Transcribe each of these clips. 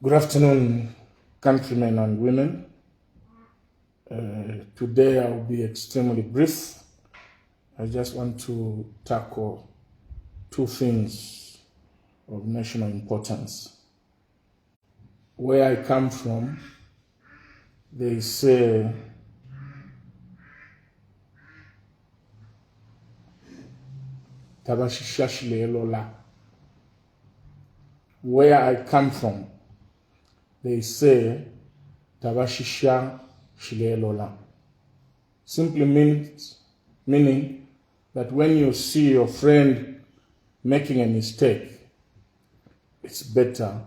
Good afternoon, countrymen and women. Today I will be extremely brief. I just want to tackle two things of national importance. Where I come from, they say tabashisha lola. Where I come from, they say tabashisha lola. Simply meaning that when you see your friend making a mistake, it's better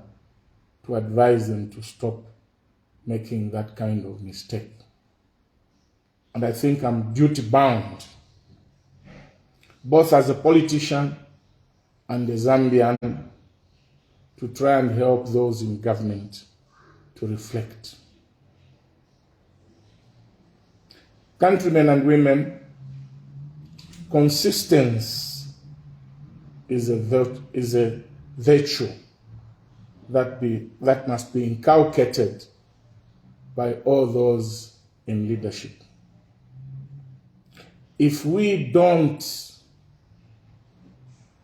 to advise them to stop making that kind of mistake. And I think I'm duty bound, both as a politician and a Zambian, to try and help those in government to reflect. Countrymen and women, consistency is a virtue that must be inculcated by all those in leadership. If we don't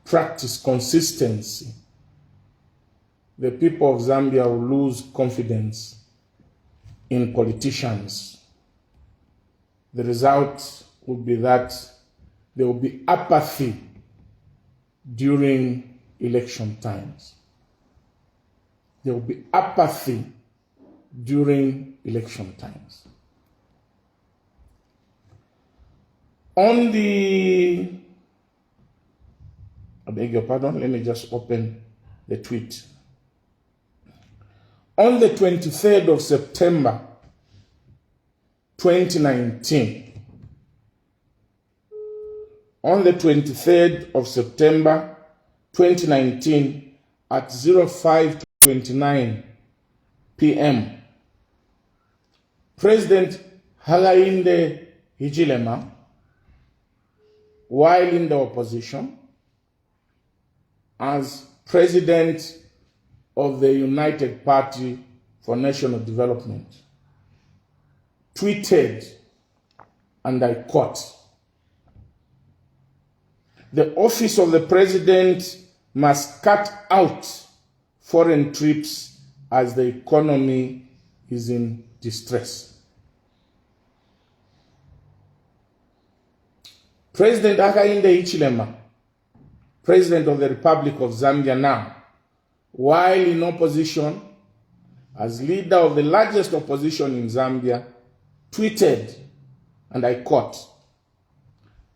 practice consistency, the people of Zambia will lose confidence in politicians. The result will be that there will be apathy during election times. There will be apathy during election times. I beg your pardon, let me just open the tweet. On the 23rd of September, 2019, on the 23rd of September, 2019, at 05:29 p.m., President Hakainde Hichilema, while in the opposition, as president of the United Party for National Development, tweeted, and I quote, "The office of the president must cut out foreign trips as the economy is in distress." President Hakainde Hichilema, President of the Republic of Zambia now, while in opposition, as leader of the largest opposition in Zambia, tweeted, and I quote,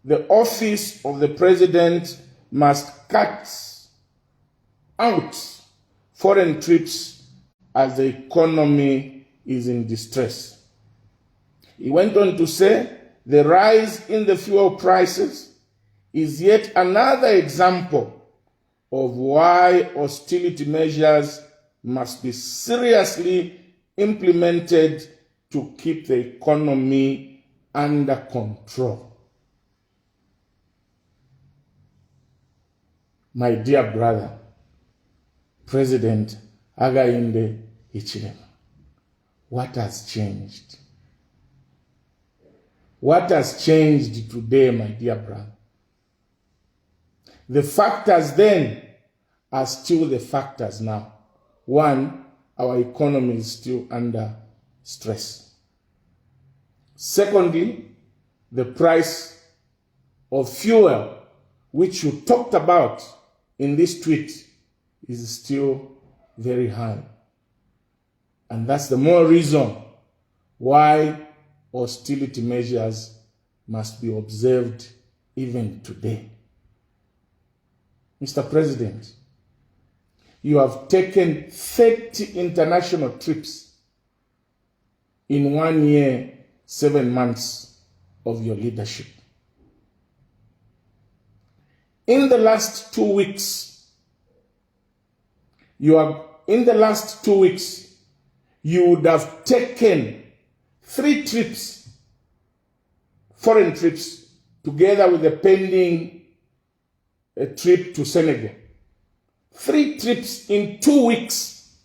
"The office of the president must cut out foreign trips as the economy is in distress." He went on to say, "The rise in the fuel prices is yet another example of why austerity measures must be seriously implemented to keep the economy under control." My dear brother, President Hakainde Hichilema, what has changed? What has changed today, my dear brother? The factors then are still the factors now. One, our economy is still under stress. Secondly, the price of fuel, which you talked about in this tweet, is still very high. And that's the more reason why austerity measures must be observed even today. Mr. President, you have taken 30 international trips in 1 year, 7 months of your leadership. In the last 2 weeks, you would have taken 3 trips, foreign trips, together with the pending trip to Senegal. 3 trips in 2 weeks.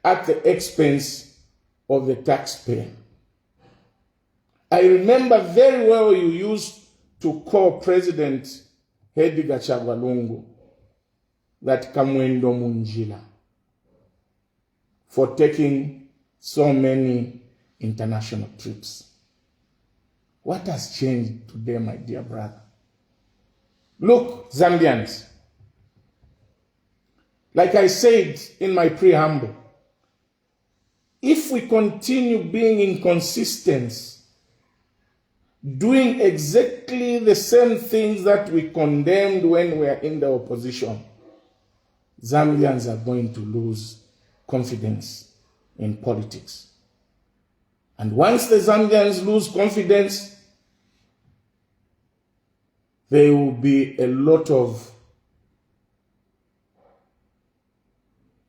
at the expense of the taxpayer. I remember very well you used to call President Edgar Chagwa that Kamwendo Munjila for taking so many international trips. What has changed today, my dear brother? Look, Zambians, like I said in my preamble, if we continue being inconsistent, doing exactly the same things that we condemned when we are in the opposition, Zambians are going to lose confidence in politics. And once the Zambians lose confidence, there will be a lot of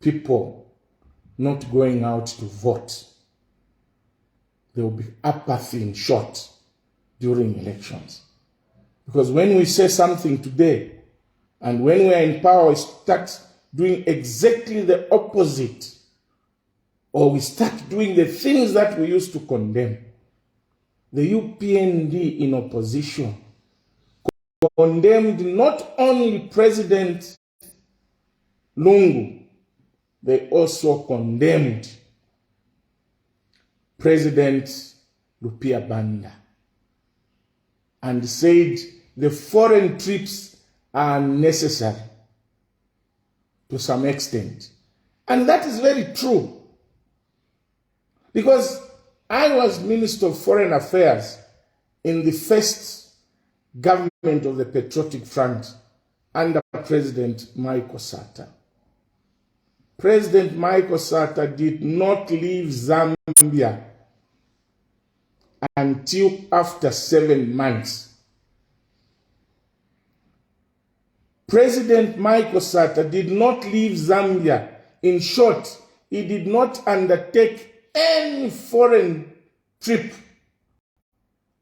people not going out to vote. There will be apathy, in short, during elections. Because when we say something today, and when we are in power, we start doing exactly the opposite, or we start doing the things that we used to condemn. The UPND in opposition condemned not only President Lungu, they also condemned President Lupia Banda and said the foreign trips are necessary to some extent. And that is very true. Because I was Minister of Foreign Affairs in the first government of the Patriotic Front under President Michael Sata. President Michael Sata did not leave Zambia until after 7 months. President Michael Sata did not leave Zambia. In short, he did not undertake any foreign trip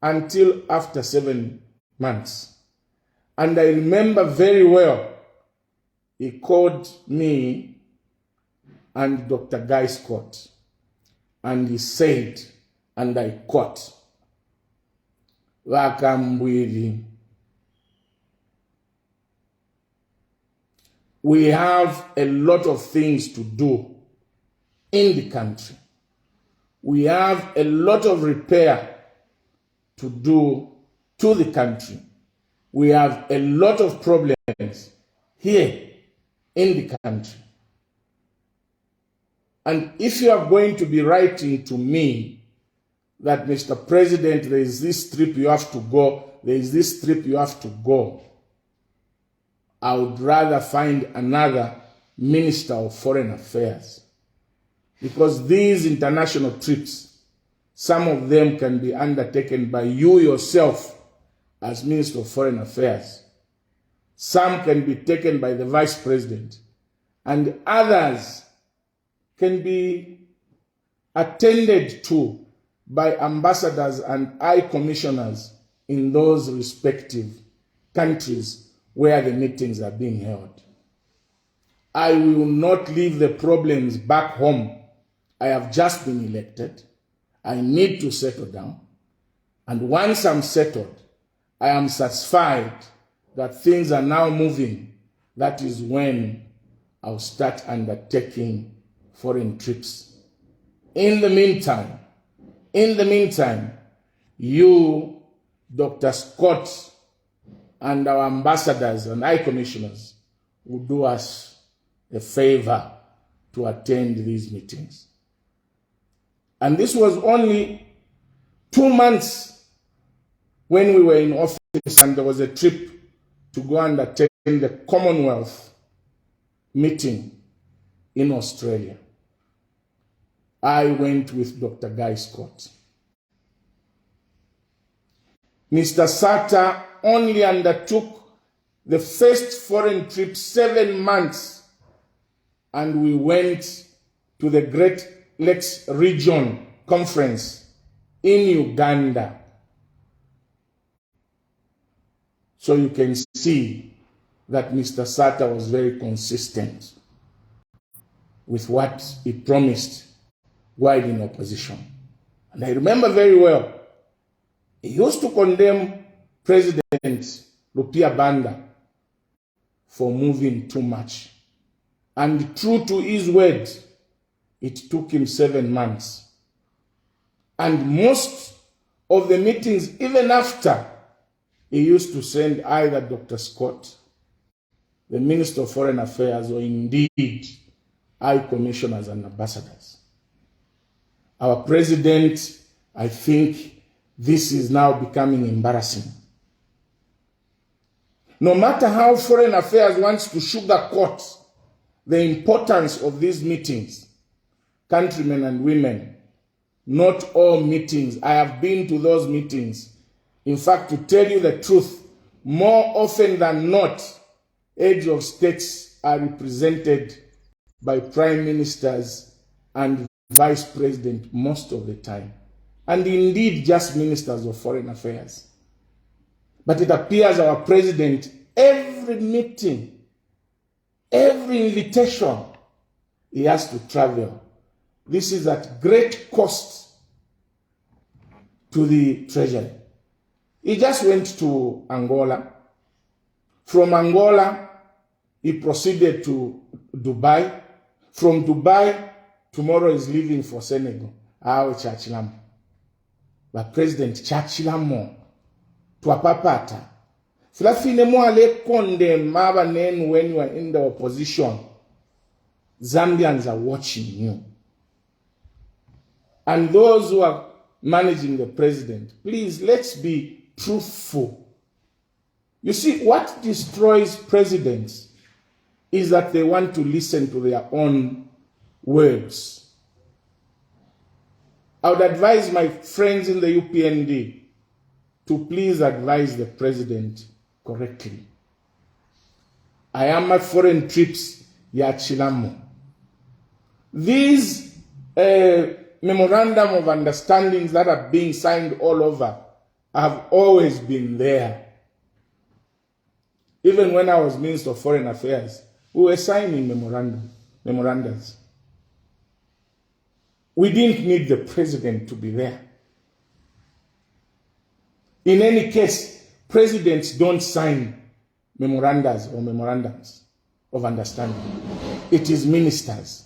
until after 7 months. And I remember very well, he called me and Dr. Guy Scott, and he said, and I quote, "Kambwili, we have a lot of things to do in the country. We have a lot of repair to do to the country. We have a lot of problems here in the country. And if you are going to be writing to me that, Mr. President, there is this trip you have to go, there is this trip you have to go, I would rather find another Minister of Foreign Affairs. Because these international trips, some of them can be undertaken by you yourself as Minister of Foreign Affairs. Some can be taken by the Vice President, and others can be attended to by ambassadors and high commissioners in those respective countries where the meetings are being held. I will not leave the problems back home. I have just been elected. I need to settle down. And once I'm settled, I am satisfied that things are now moving. That is when I'll start undertaking foreign trips. In the meantime, you, Dr. Scott, and our ambassadors and high commissioners will do us a favor to attend these meetings. And this was only 2 months when we were in office, and there was a trip to go and attend the Commonwealth meeting in Australia. I went with Dr. Guy Scott. Mr. Sata only undertook the first foreign trip 7 months, and we went to the Great Lakes Region Conference in Uganda. So you can see that Mr. Sata was very consistent. with what he promised while in opposition. And I remember very well, he used to condemn President Rupia Banda for moving too much. And true to his word, it took him 7 months. And most of the meetings, even after, he used to send either Dr. Scott, the Minister of Foreign Affairs, or indeed High Commissioners and Ambassadors. Our President, I think this is now becoming embarrassing. No matter how Foreign Affairs wants to sugarcoat the importance of these meetings, countrymen and women, not all meetings. I have been to those meetings. In fact, to tell you the truth, more often than not, heads of states are represented by prime ministers and vice president most of the time. And indeed, just ministers of foreign affairs. But it appears our president, every meeting, every invitation, he has to travel. This is at great cost to the treasury. He just went to Angola. From Angola, he proceeded to Dubai. From Dubai, tomorrow is leaving for Senegal. Awe Chachilamo. But President Chachilamo, tuapapata. Filafine mo ale konde maba nen when you are in the opposition. Zambians are watching you. And those who are managing the president, please, let's be truthful. You see, what destroys presidents is that they want to listen to their own words. I would advise my friends in the UPND to please advise the president correctly. I am at foreign trips, ya Chilamo. These memorandum of understandings that are being signed all over have always been there. Even when I was Minister of Foreign Affairs, we were signing memorandums. We didn't need the president to be there. In any case, presidents don't sign memorandums of understanding. It is ministers.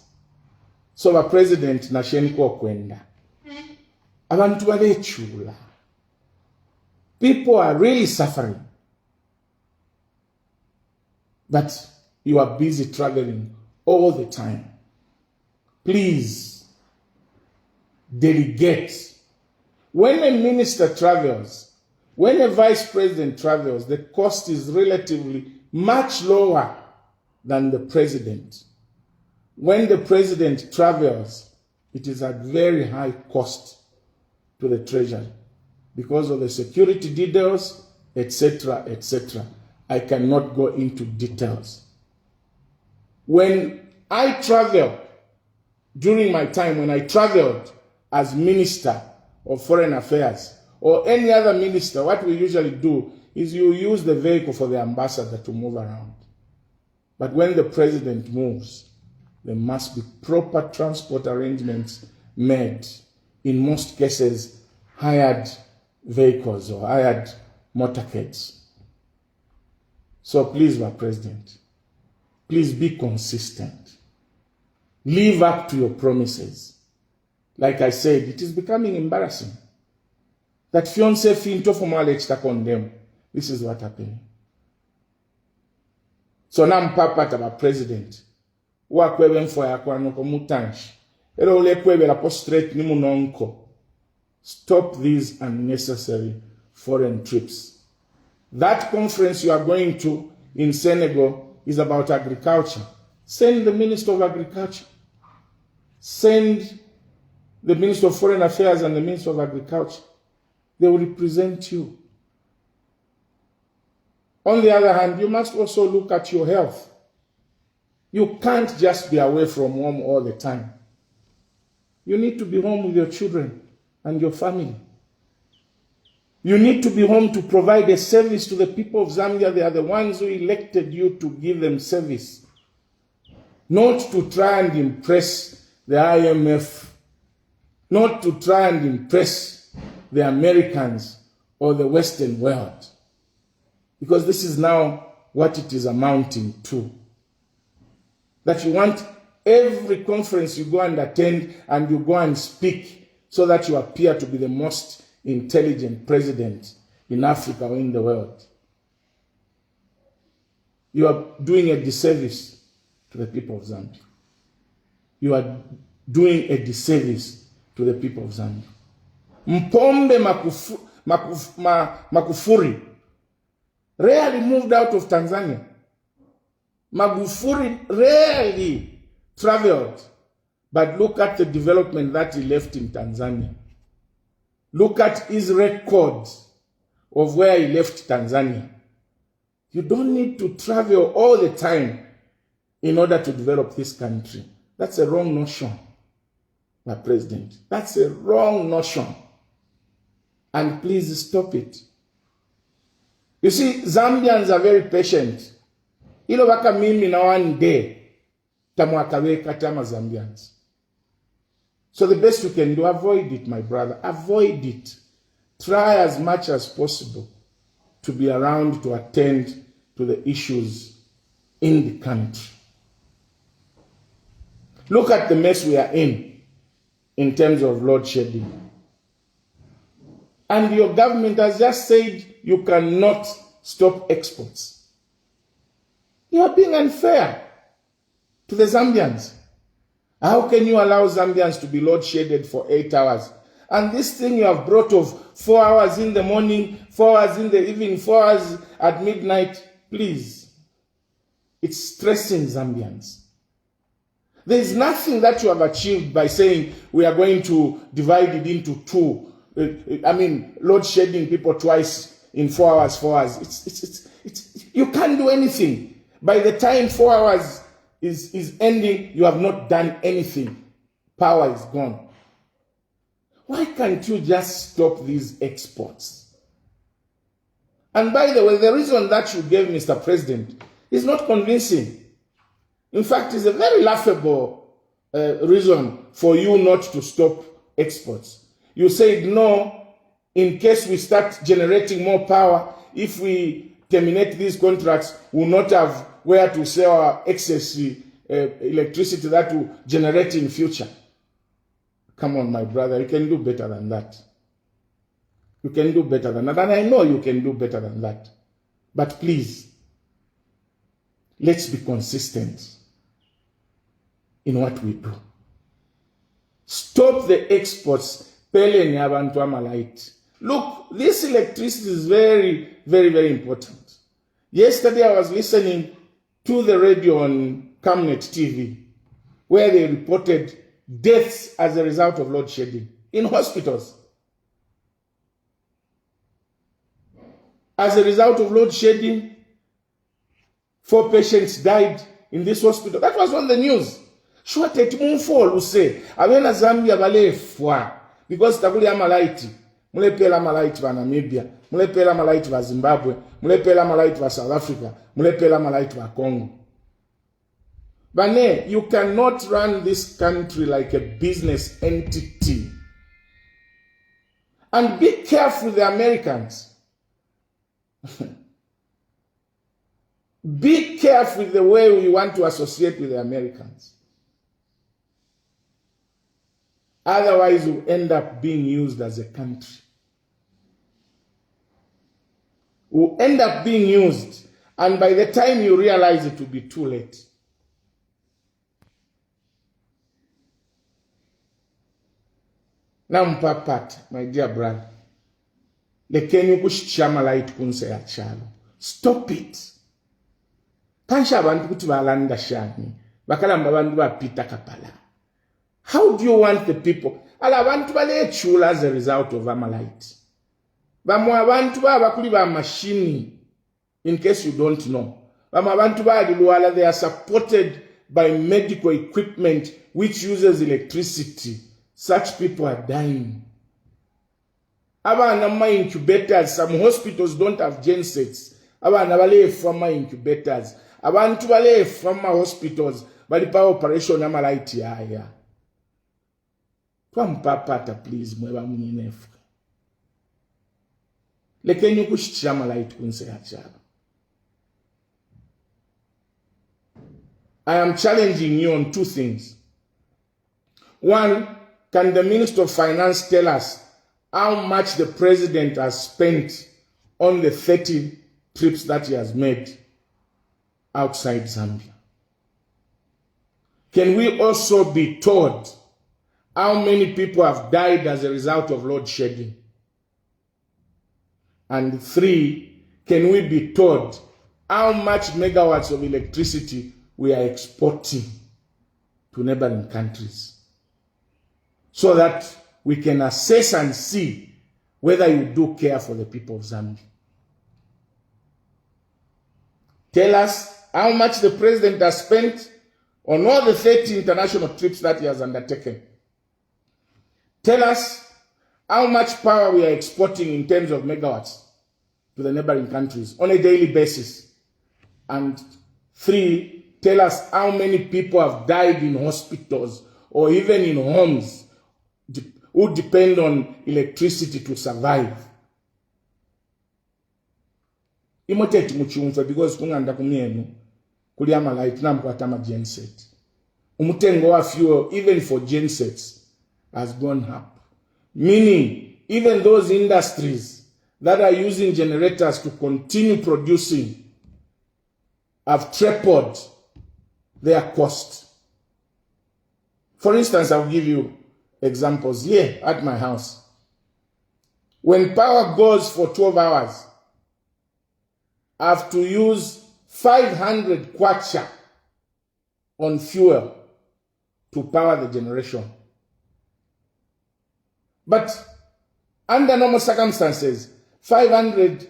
So the president nasheniko kwenda. Abantu balechula. People are really suffering. But you are busy traveling all the time. Please, delegate. When a minister travels, when a vice president travels, the cost is relatively much lower than the president. When the president travels, it is at very high cost to the treasury because of the security details, etc., etc. I cannot go into details. When I travel, during my time when I traveled as Minister of Foreign Affairs or any other minister, what we usually do is you use the vehicle for the ambassador to move around. But when the president moves, there must be proper transport arrangements made. In most cases, hired vehicles or hired motorcades. So please, my president, please be consistent. Live up to your promises. Like I said, it is becoming embarrassing that fiancé finto formally condemn. This is what happened. So now Papa taba president. Wa kwebe mfo ya kwa noko mutanshi. Ero ule kwebe la postrate ni munonko. Stop these unnecessary foreign trips. That conference you are going to in Senegal is about agriculture. Send the Minister of Agriculture. Send the Minister of Foreign Affairs and the Minister of Agriculture. They will represent you. On the other hand, you must also look at your health. You can't just be away from home all the time. You need to be home with your children and your family. You need to be home to provide a service to the people of Zambia. They are the ones who elected you to give them service. not to try and impress the IMF, not to try and impress the Americans or the Western world. Because this is now what it is amounting to. That you want every conference you go and attend and you go and speak so that you appear to be the most intelligent president in Africa or in the world. You are doing a disservice to the people of Zambia. You are doing a disservice to the people of Zambia. Mpombe Magufuli rarely moved out of Tanzania. Magufuli rarely traveled. But look at the development that he left in Tanzania. Look at his record of where he left Tanzania. You don't need to travel all the time in order to develop this country. That's a wrong notion, my president. That's a wrong notion. And please stop it. You see, Zambians are very patient. Ilo waka mimi na one day, tamuakaweka tama Zambians. So the best you can do, avoid it, my brother. Avoid it. Try as much as possible to be around to attend to the issues in the country. Look at the mess we are in terms of load shedding. And your government has just said you cannot stop exports. You are being unfair to the Zambians. How can you allow Zambians to be load shedded for 8 hours? And this thing you have brought of 4 hours in the morning, 4 hours in the evening, 4 hours at midnight, please. It's stressing Zambians. There is nothing that you have achieved by saying we are going to divide it into two. Load shedding people twice in 4 hours, 4 hours. You can't do anything. By the time 4 hours is ending, you have not done anything. Power is gone. Why can't you just stop these exports? And by the way, the reason that you gave, Mr. President, is not convincing. In fact, it's a very laughable reason for you not to stop exports. You said, no, in case we start generating more power, if we terminate these contracts, we will not have where to sell our excess electricity that will generate in future. Come on, my brother, you can do better than that. You can do better than that, and I know you can do better than that. But please, let's be consistent in what we do. Stop the exports. Look, this electricity is very, very, very important. Yesterday I was listening to the radio on Camnet TV, where they reported deaths as a result of load shedding in hospitals. As a result of load shedding, 4 patients died in this hospital. That was on the news. Sure, fall say, Avena Zambia bale fwa. Because takuli amalaiti. Mulepela malaiti wa Namibia. Mulepela malaiti wa Zimbabwe. Mulepela malaiti wa South Africa. Mulepela malaiti wa Congo. Bane, you cannot run this country like a business entity. And be careful with the Americans. Be careful with the way we want to associate with the Americans. Otherwise, we'll end up being used as a country. We'll end up being used, and by the time you realize it will be too late. Now, my dear brother, the Kenya kushama light kunse ya chalo. Stop it. Kansha abantu kuti balanda shani. Bakala mbabandu ba pita kapala. How do you want the people? Ala bantu bale chula as a result of Amalite. Bamwa bantu ba bakuli ba machine, in case you don't know. Bamwa bantu ba adiluala, they are supported by medical equipment which uses electricity. Such people are dying. Abana ma incubators, some hospitals don't have gensets. Abana bale from incubators. Abantu bale from hospitals bali pa operation amalaiti yaya. Twampapata please mweba munyinefu. Lekenyu kushitira amalaiti kunse yachaba. I am challenging you on two things. One, can the Minister of Finance tell us how much the President has spent on the 30 trips that he has made outside Zambia? Can we also be told how many people have died as a result of load shedding? And three, can we be told how much megawatts of electricity we are exporting to neighboring countries, so that we can assess and see whether you do care for the people of Zambia? Tell us how much the President has spent on all the 30 international trips that he has undertaken. Tell us how much power we are exporting in terms of megawatts to the neighboring countries on a daily basis. And three, tell us how many people have died in hospitals or even in homes who depend on electricity to survive. Imoteti muchumfa because kunganda kumienu kuli amalaiti namkwata ama genset. Umutengo wa fuel even for gensets has gone up. Meaning even those industries that are using generators to continue producing have tripled their cost. For instance, I'll give you examples here at my house. When power goes for 12 hours, I have to use 500 kwacha on fuel to power the generation. But under normal circumstances, 1,000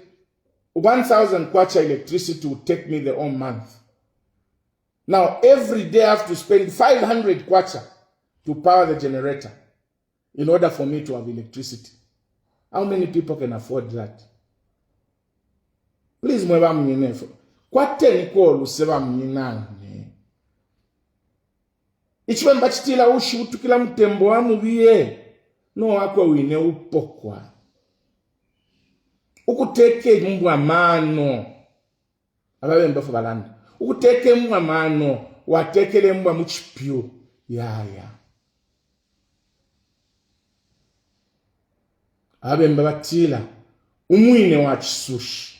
kwacha electricity would take me the whole month. Now, every day I have to spend 500 kwacha to power the generator in order for me to have electricity. How many people can afford that? Please, mweba mnyinefu. Kwa teni kwa luseba mnyinane. Ichiwe mbachitila ushi utukila mtembo wa mubiye. No wako wine upokwa. Ukuteke mbwa mano. Ababe mbafu balanda. Ukuteke mbwa mano. Watekele mbwa mchipyo. Yaya. Ababe mbabatila. Umuine wa chisushi.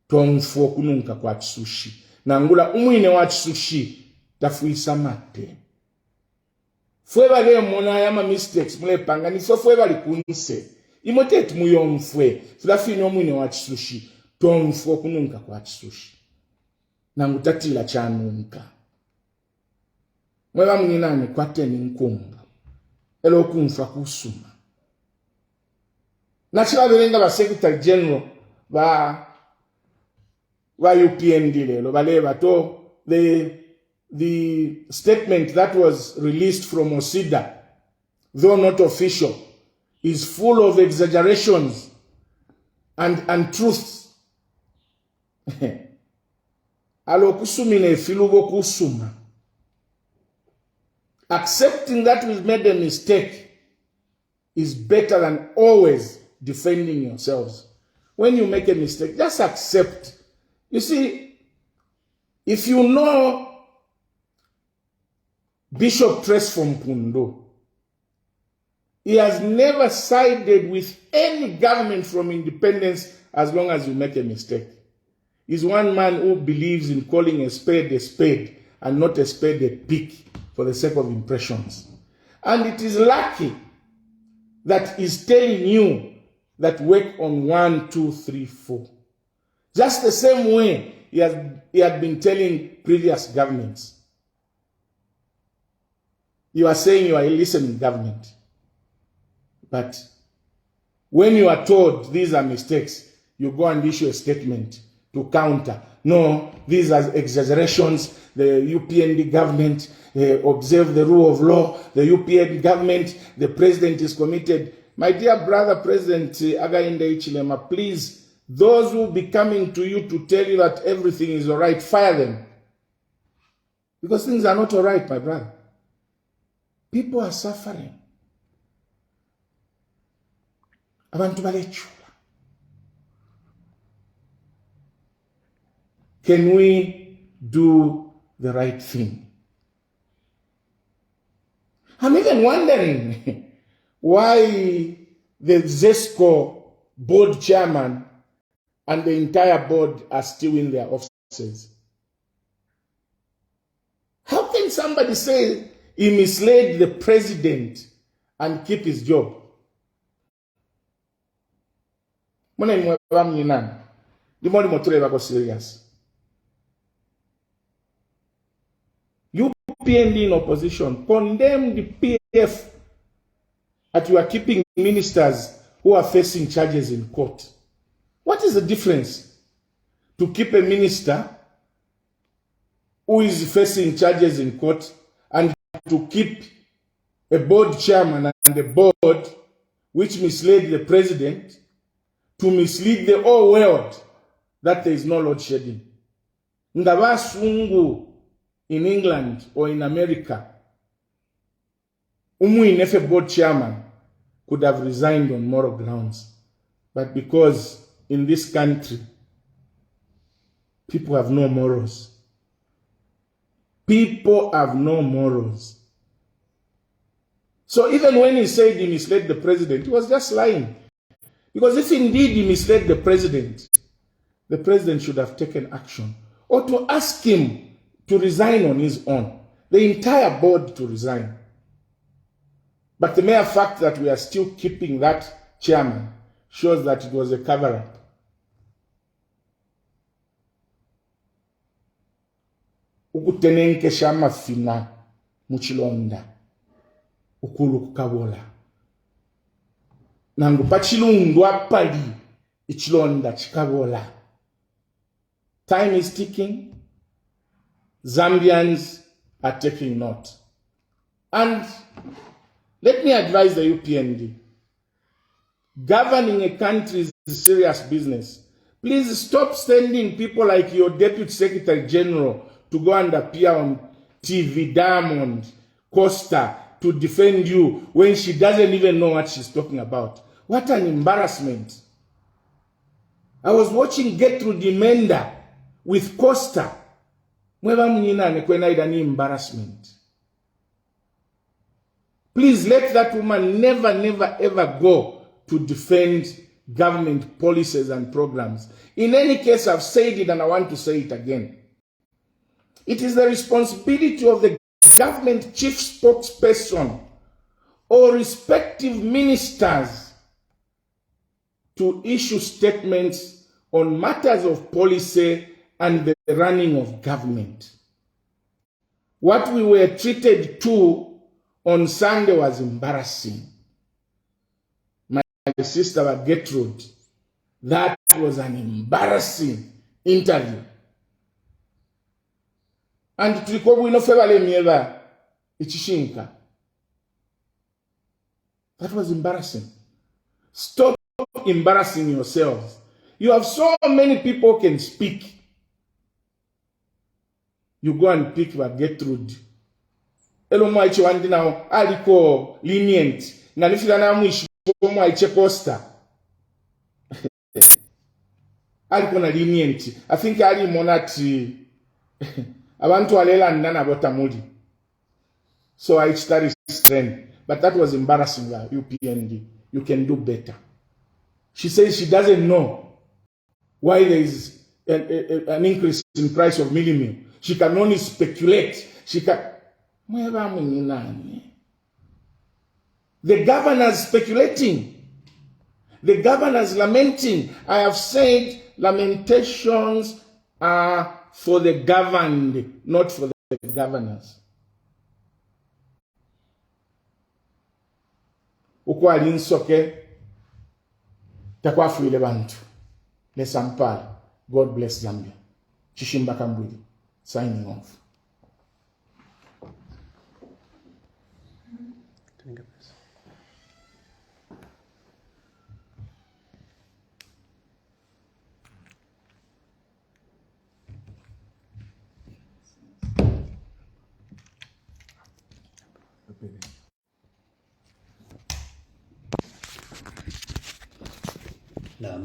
Tonfo kununka kwa chisushi. Nangula umuine wa chisushi. Tafuisa mate. Fwe le mona yama mistakes mule panga ni so fwe bali kunse. Imotet muyo mfwe. Fulafino umuine wa chisushi. Tonfo kununka kwa chisushi. Nangutatila chanunka. Mweba mninani kwa teni nkunga. Elo kunfa kusuma. Nachila belenga ba Secretary General ba UPND lelo baleba to the statement that was released from Osida, though not official, is full of exaggerations and truths. Alo kusumine filugo kusuma. Accepting that we've made a mistake is better than always defending yourselves. When you make a mistake, just accept. You see, if you know Bishop Tres from Pundo, he has never sided with any government from independence as long as you make a mistake. He's one man who believes in calling a spade and not a spade a pick for the sake of impressions. And it is lucky that he's telling you that work on 1, 2, 3, 4. Just the same way he had been telling previous governments. You are saying you are a listening government. But when you are told these are mistakes, you go and issue a statement to counter. No, these are exaggerations. The UPND government observe the rule of law. The UPND government, the president is committed. My dear brother, President Againde Ichilema, please, those who will be coming to you to tell you that everything is all right, fire them. Because things are not all right, my brother. People are suffering. Abantu balechula. Can we do the right thing? I'm even wondering why the ZESCO board chairman and the entire board are still in their offices. How can somebody say he misled the president and keep his job? Serious. UPND in opposition condemned the PF that you are keeping ministers who are facing charges in court. What is the difference to keep a minister who is facing charges in court and to keep a board chairman and a board which misled the president to mislead the whole world that there is no load shedding? Ngabasungu in England or in America, if a board chairman could have resigned on moral grounds. But because in this country, people have no morals. People have no morals. So even when he said he misled the president, he was just lying. Because if indeed he misled the president should have taken action. Or to ask him to resign on his own. The entire board to resign. But the mere fact that we are still keeping that chairman shows that it was a cover-up. Ukutenenkesha amafina muchilonda ukulu kukabola nangu pachilundu apali ichilonda chikabola. Time is ticking. Zambians are taking note. And let me advise the UPND. Governing a country is serious business. Please stop sending people like your Deputy Secretary General to go and appear on TV, Diamond, Costa, to defend you when she doesn't even know what she's talking about. What an embarrassment. I was watching Gertrude Menda with Costa. Embarrassment. Please let that woman never, never, ever go to defend government policies and programs. In any case, I've said it and I want to say it again. It is the responsibility of the government chief spokesperson or respective ministers to issue statements on matters of policy and the running of government. What we were treated to on Sunday was embarrassing. My sister Gertrude, that was an embarrassing interview. And that was embarrassing. Stop embarrassing yourselves. You have so many people who can speak. You go and pick Gertrude. Elo mwaiche wandi now aliko lenient. Na nifila na mwishi mwaiche Costa. Aliko na lenient. I think ali monati abantu walela ndana botamuli. So I started strength. But that was embarrassing, UPND. You can do better. She says she doesn't know why there is an increase in price of milk. She can only speculate. She can. The governors speculating. The governors lamenting. I have said lamentations are for the governed, not for the governors. Ukwali nsoke takwafuile bantu. Lesampala. God bless Zambia. Chishimba kambwili. Signing off. na